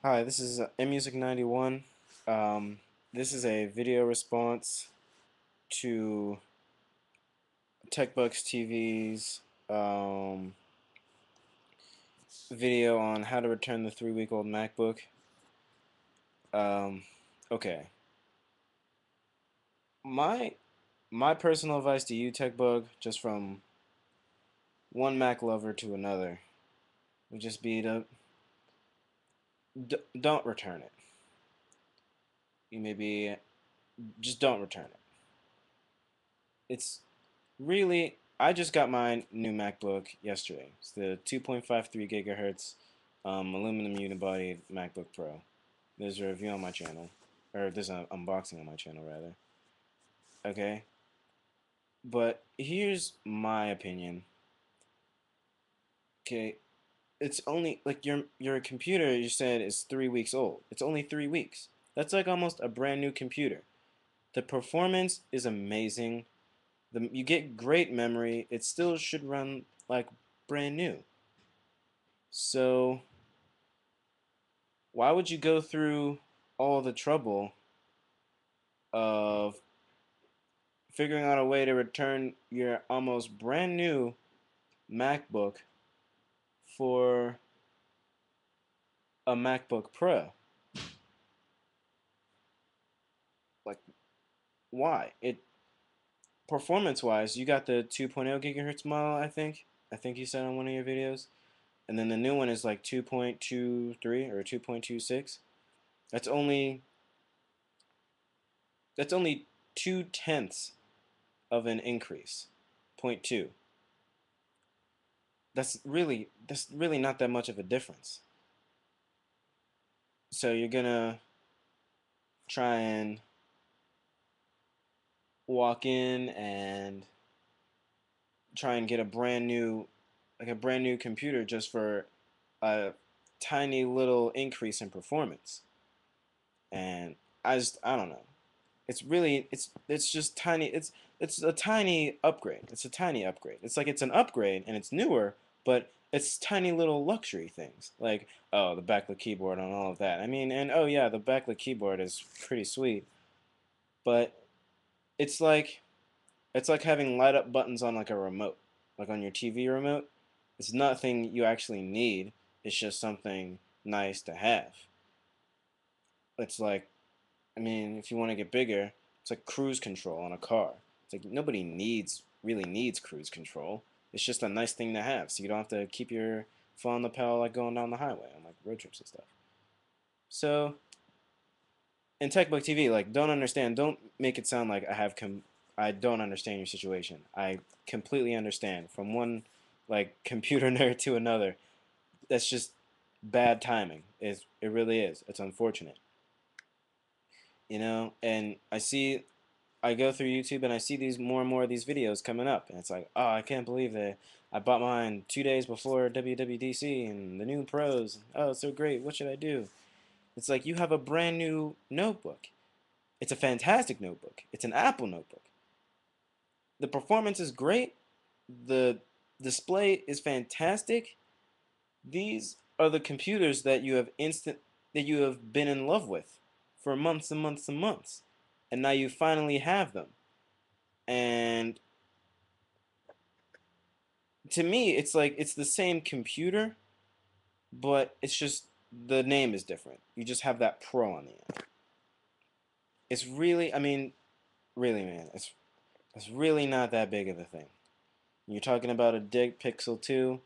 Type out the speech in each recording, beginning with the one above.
Hi, this is MMusic91. This is a video response to TechBucks TV's video on how to return the 3-week-old MacBook. Um, okay, my my personal advice to you, TechBug, just from one Mac lover to another, would just be to don't return it. You maybe just don't return it. It's really, I just got my new MacBook yesterday. It's the 2.53 gigahertz aluminum unibody MacBook Pro. There's a review on my channel, or there's an unboxing on my channel rather. Okay, but here's my opinion. Okay, it's only like your computer you said is 3 weeks old. It's only 3 weeks. That's like almost a brand new computer. The performance is amazing. You get great memory. It still should run like brand new. So why would you go through all the trouble of figuring out a way to return your almost brand new MacBook for a MacBook Pro? Like, why? It performance wise, you got the 2.0 gigahertz model, I think. I think you said on one of your videos. And then the new one is like 2.23 or 2.26. That's only that's only 2/10 of an increase. Point 0.2. That's really not that much of a difference. So you're gonna try and walk in and try and get a brand new computer just for a tiny little increase in performance. And I don't know. It's just tiny. It's a tiny upgrade. It's a tiny upgrade. It's like it's an upgrade and it's newer, but it's tiny little luxury things like, oh, the backlit keyboard and all of that. I mean, and oh yeah, the backlit keyboard is pretty sweet, but it's like it's like having light up buttons on like a remote, like on your TV remote. It's nothing you actually need. It's just something nice to have. It's like, I mean, if you want to get bigger, it's like cruise control on a car. It's like nobody really needs cruise control. It's just a nice thing to have, so you don't have to keep your foot on the pedal like going down the highway on like road trips and stuff. So in TechBook TV, like, don't make it sound like I don't understand your situation. I completely understand. From one like computer nerd to another, that's just bad timing. It really is. It's unfortunate, you know. And I go through YouTube and I see these more and more of these videos coming up, and it's like, oh, I can't believe that I bought mine 2 days before WWDC and the new pros. Oh, it's so great. What should I do? It's like you have a brand new notebook. It's a fantastic notebook. It's an Apple notebook. The performance is great. The display is fantastic. These are the computers that you have been in love with for months and months and months. And now you finally have them. And to me, it's like it's the same computer, but it's just the name is different. You just have that Pro on the end. It's really, I mean, really, man, it's really not that big of a thing. You're talking about a dead pixel 2,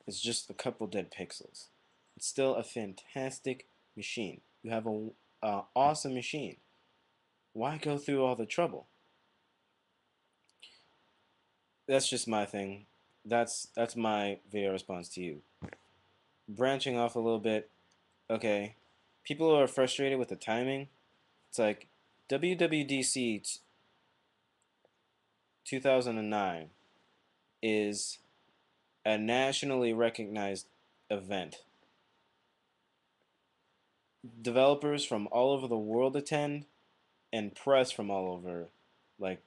it's just a couple dead pixels. It's still a fantastic machine. You have a awesome machine. Why go through all the trouble? That's just my thing. That's my video response to you. Branching off a little bit, okay. People are frustrated with the timing. It's like WWDC 2009 is a nationally recognized event. Developers from all over the world attend, and press from like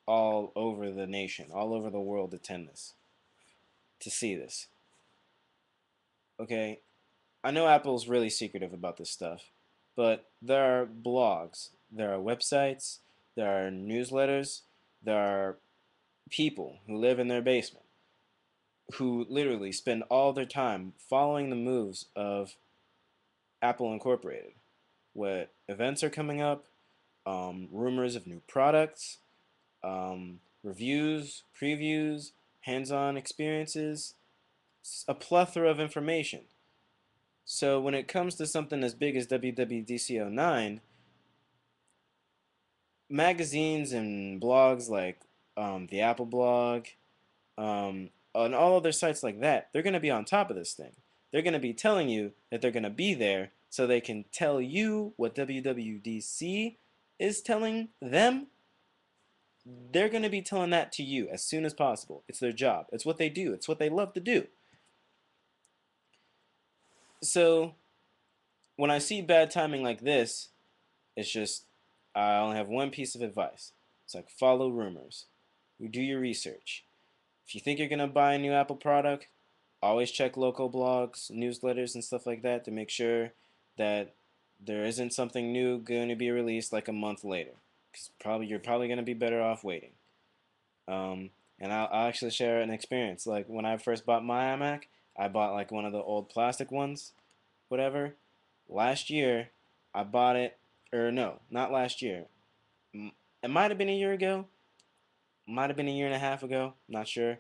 all over the nation, all over the world attend this to see this. Okay, I know Apple's really secretive about this stuff, but there are blogs, there are websites, there are newsletters, there are people who live in their basement who literally spend all their time following the moves of Apple Incorporated. What events are coming up, rumors of new products, reviews, previews, hands-on experiences, a plethora of information. So when it comes to something as big as WWDC 09, magazines and blogs like the Apple blog, on all other sites like that, they're going to be on top of this thing. They're going to be telling you that they're going to be there so they can tell you what WWDC is telling them. They're going to be telling that to you as soon as possible. It's their job. It's what they do. It's what they love to do. So when I see bad timing like this, it's just I only have one piece of advice. It's like follow rumors. You do your research. If you think you're gonna buy a new Apple product, always check local blogs, newsletters, and stuff like that to make sure that there isn't something new going to be released like a month later. Because you're probably gonna be better off waiting. Um, and I'll actually share an experience. Like when I first bought my iMac, I bought like one of the old plastic ones, whatever. Last year, I bought it, or no, not last year. It might have been a year ago, might have been a year and a half ago. Not sure.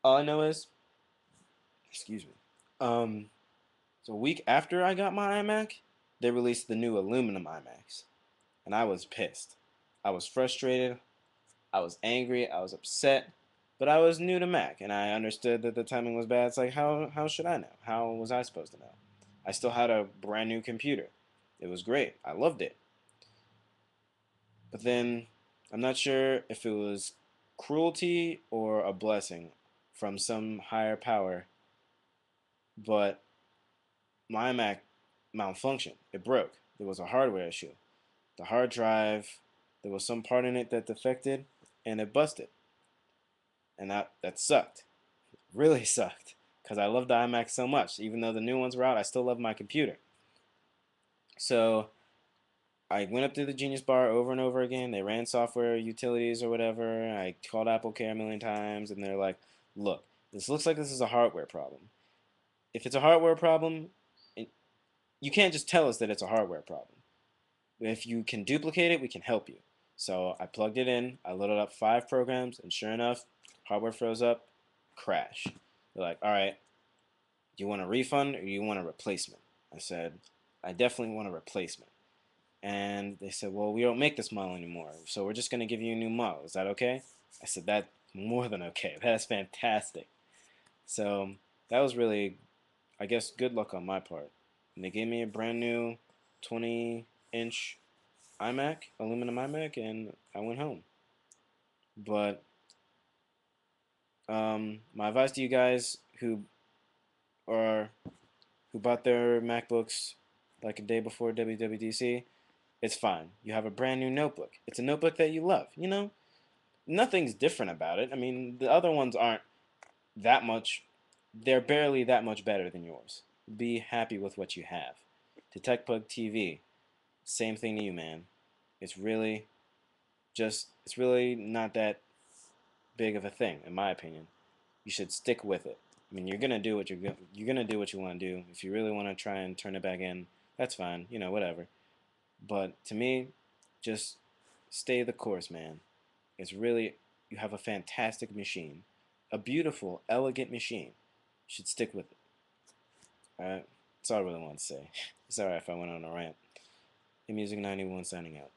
All I know is, excuse me. Um, so a week after I got my iMac, they released the new aluminum iMacs, and I was pissed. I was frustrated. I was angry. I was upset. But I was new to Mac, and I understood that the timing was bad. It's like, how should I know? How was I supposed to know? I still had a brand new computer. It was great. I loved it. But then I'm not sure if it was cruelty or a blessing from some higher power, but my Mac malfunctioned. It broke. There was a hardware issue. The hard drive, there was some part in it that defected, and it busted. And that sucked. Really sucked. Because I loved the iMac so much. Even though the new ones were out, I still love my computer. So I went up to the Genius Bar over and over again. They ran software utilities or whatever. I called Apple Care a million times, and they're like, look, this looks like this is a hardware problem. If it's a hardware problem, you can't just tell us that it's a hardware problem. If you can duplicate it, we can help you. So I plugged it in. I loaded up 5 programs, and sure enough, hardware froze up, crash. They're like, all right, do you want a refund or do you want a replacement? I said, I definitely want a replacement. And they said, well, we don't make this model anymore, so we're just going to give you a new model. Is that okay? I said, that's more than okay. That's fantastic. So that was really, I guess, good luck on my part. And they gave me a brand new 20-inch iMac, aluminum iMac, and I went home. But my advice to you guys are who bought their MacBooks like a day before WWDC, it's fine. You have a brand new notebook. It's a notebook that you love. You know, nothing's different about it. I mean, the other ones aren't that much. They're barely that much better than yours. Be happy with what you have. To TechPug TV, same thing to you, man. It's really it's really not that big of a thing, in my opinion. You should stick with it. I mean, you're gonna do what you want to do. If you really want to try and turn it back in, that's fine. You know, whatever. But to me, just stay the course, man. It's really you have a fantastic machine, a beautiful, elegant machine. You should stick with it. All right. That's all I really want to say. Sorry if I went on a rant. Hey, Music 91 signing out.